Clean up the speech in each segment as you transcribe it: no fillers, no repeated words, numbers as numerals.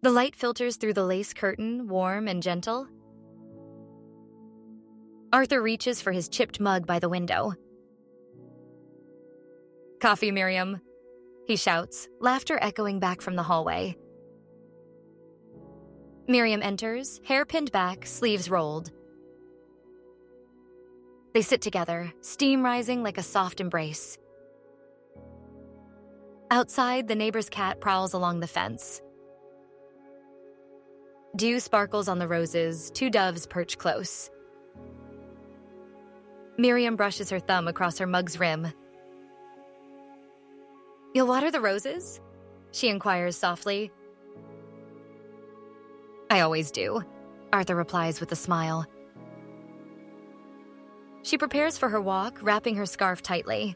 The light filters through the lace curtain, warm and gentle. Arthur reaches for his chipped mug by the window. "Coffee, Miriam," he shouts, laughter echoing back from the hallway. Miriam enters, hair pinned back, sleeves rolled. They sit together, steam rising like a soft embrace. Outside, the neighbor's cat prowls along the fence. Dew sparkles on the roses, two doves perch close. Miriam brushes her thumb across her mug's rim. "You'll water the roses?" she inquires softly. "I always do," Arthur replies with a smile. She prepares for her walk, wrapping her scarf tightly.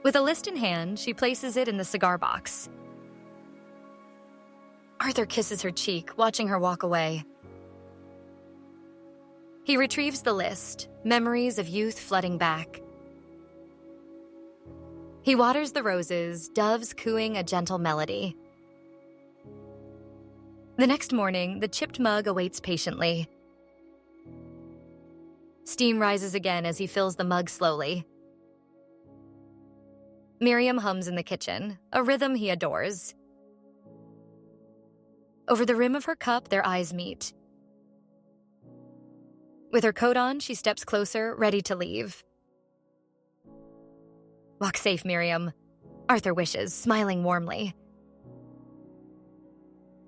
With a list in hand, she places it in the cigar box. Arthur kisses her cheek, watching her walk away. He retrieves the list, memories of youth flooding back. He waters the roses, doves cooing a gentle melody. The next morning, the chipped mug awaits patiently. Steam rises again as he fills the mug slowly. Miriam hums in the kitchen, a rhythm he adores. Over the rim of her cup, their eyes meet. With her coat on, she steps closer, ready to leave. "Walk safe, Miriam," Arthur wishes, smiling warmly.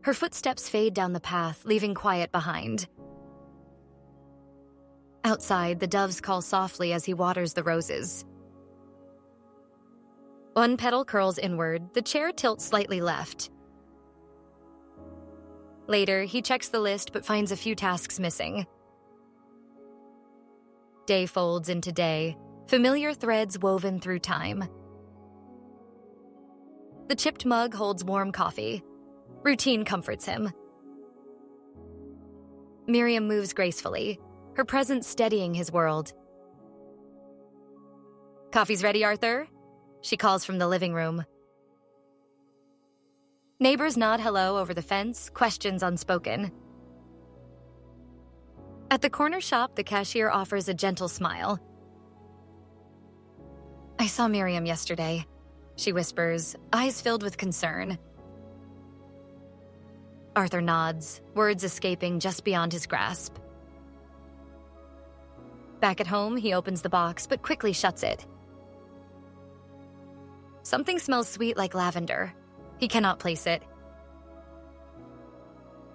Her footsteps fade down the path, leaving quiet behind. Outside, the doves call softly as he waters the roses. One petal curls inward, the chair tilts slightly left. Later, he checks the list but finds a few tasks missing. Day folds into day, familiar threads woven through time. The chipped mug holds warm coffee. Routine comforts him. Miriam moves gracefully, her presence steadying his world. "Coffee's ready, Arthur?" she calls from the living room. Neighbors nod hello over the fence, questions unspoken. At the corner shop, the cashier offers a gentle smile. "I saw Miriam yesterday," she whispers, eyes filled with concern. Arthur nods, words escaping just beyond his grasp. Back at home, he opens the box but quickly shuts it. Something smells sweet like lavender. He cannot place it.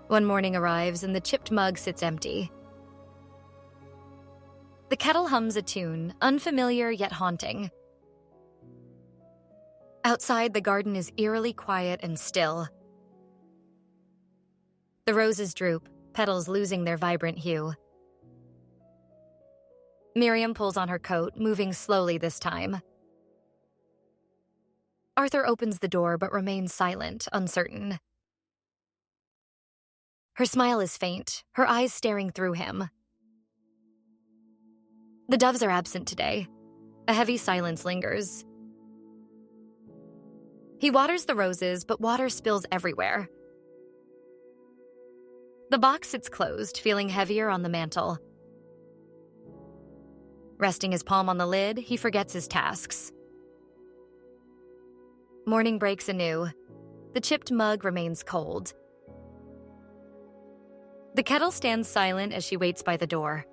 One morning arrives and the chipped mug sits empty. The kettle hums a tune, unfamiliar yet haunting. Outside, the garden is eerily quiet and still. The roses droop, petals losing their vibrant hue. Miriam pulls on her coat, moving slowly this time. Arthur opens the door but remains silent, uncertain. Her smile is faint, her eyes staring through him. The doves are absent today. A heavy silence lingers. He waters the roses, but water spills everywhere. The box sits closed, feeling heavier on the mantel. Resting his palm on the lid, he forgets his tasks. Morning breaks anew. The chipped mug remains cold. The kettle stands silent as she waits by the door.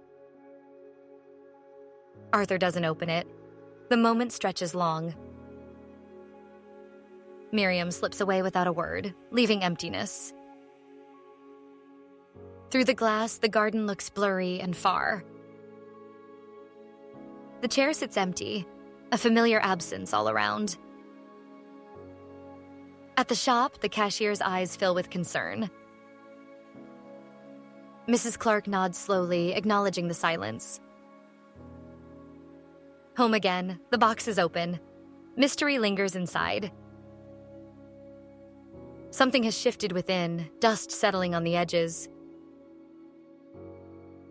Arthur doesn't open it. The moment stretches long. Miriam slips away without a word, leaving emptiness. Through the glass, the garden looks blurry and far. The chair sits empty, a familiar absence all around. At the shop, the cashier's eyes fill with concern. Mrs. Clark nods slowly, acknowledging the silence. Home again, the box is open. Mystery lingers inside. Something has shifted within, dust settling on the edges.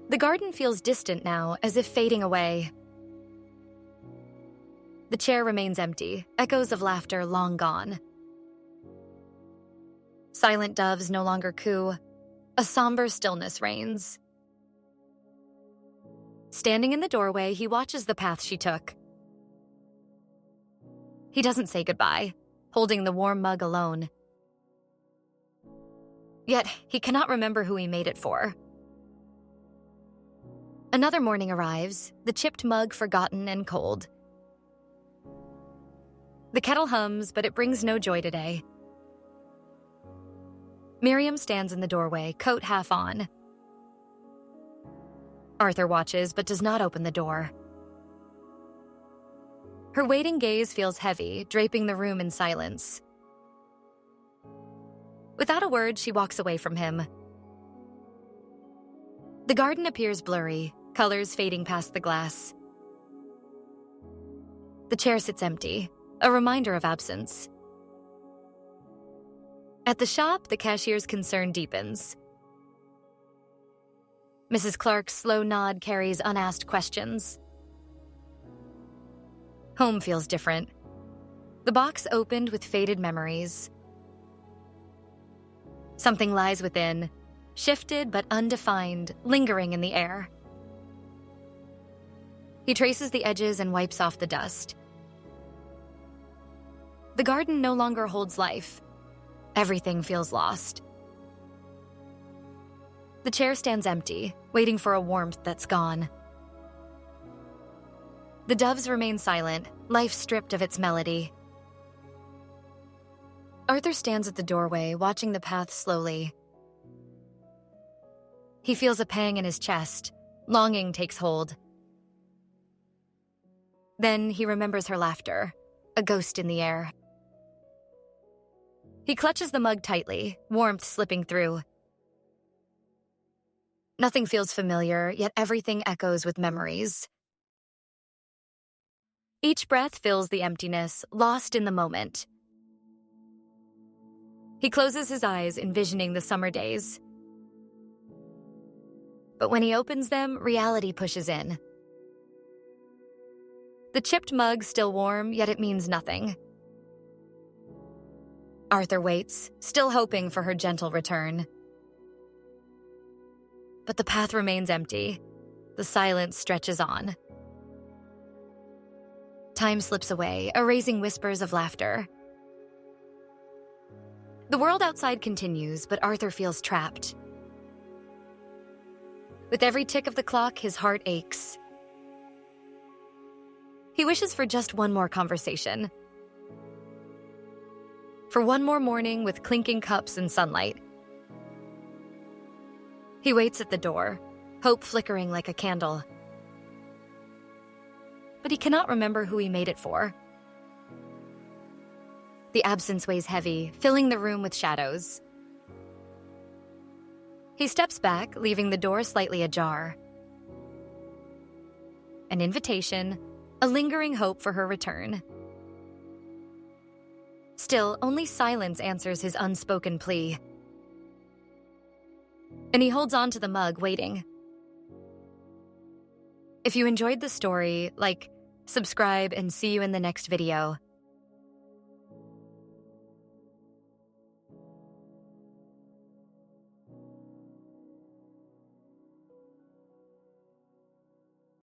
The garden feels distant now, as if fading away. The chair remains empty, echoes of laughter long gone. Silent doves no longer coo. A somber stillness reigns. Standing in the doorway, he watches the path she took. He doesn't say goodbye, holding the warm mug alone. Yet, he cannot remember who he made it for. Another morning arrives, the chipped mug forgotten and cold. The kettle hums, but it brings no joy today. Miriam stands in the doorway, coat half on. Arthur watches, but does not open the door. Her waiting gaze feels heavy, draping the room in silence. Without a word, she walks away from him. The garden appears blurry, colors fading past the glass. The chair sits empty, a reminder of absence. At the shop, the cashier's concern deepens. Mrs. Clark's slow nod carries unasked questions. Home feels different. The box opened with faded memories. Something lies within, shifted but undefined, lingering in the air. He traces the edges and wipes off the dust. The garden no longer holds life. Everything feels lost. The chair stands empty, waiting for a warmth that's gone. The doves remain silent, life stripped of its melody. Arthur stands at the doorway, watching the path slowly. He feels a pang in his chest. Longing takes hold. Then he remembers her laughter, a ghost in the air. He clutches the mug tightly, warmth slipping through. Nothing feels familiar, yet everything echoes with memories. Each breath fills the emptiness, lost in the moment. He closes his eyes, envisioning the summer days. But when he opens them, reality pushes in. The chipped mug's still warm, yet it means nothing. Arthur waits, still hoping for her gentle return. But the path remains empty. The silence stretches on. Time slips away, erasing whispers of laughter. The world outside continues, but Arthur feels trapped. With every tick of the clock, his heart aches. He wishes for just one more conversation. For one more morning with clinking cups and sunlight. He waits at the door, hope flickering like a candle. But he cannot remember who he made it for. The absence weighs heavy, filling the room with shadows. He steps back, leaving the door slightly ajar. An invitation, a lingering hope for her return. Still, only silence answers his unspoken plea. And he holds on to the mug, waiting. If you enjoyed the story, like, subscribe, and see you in the next video.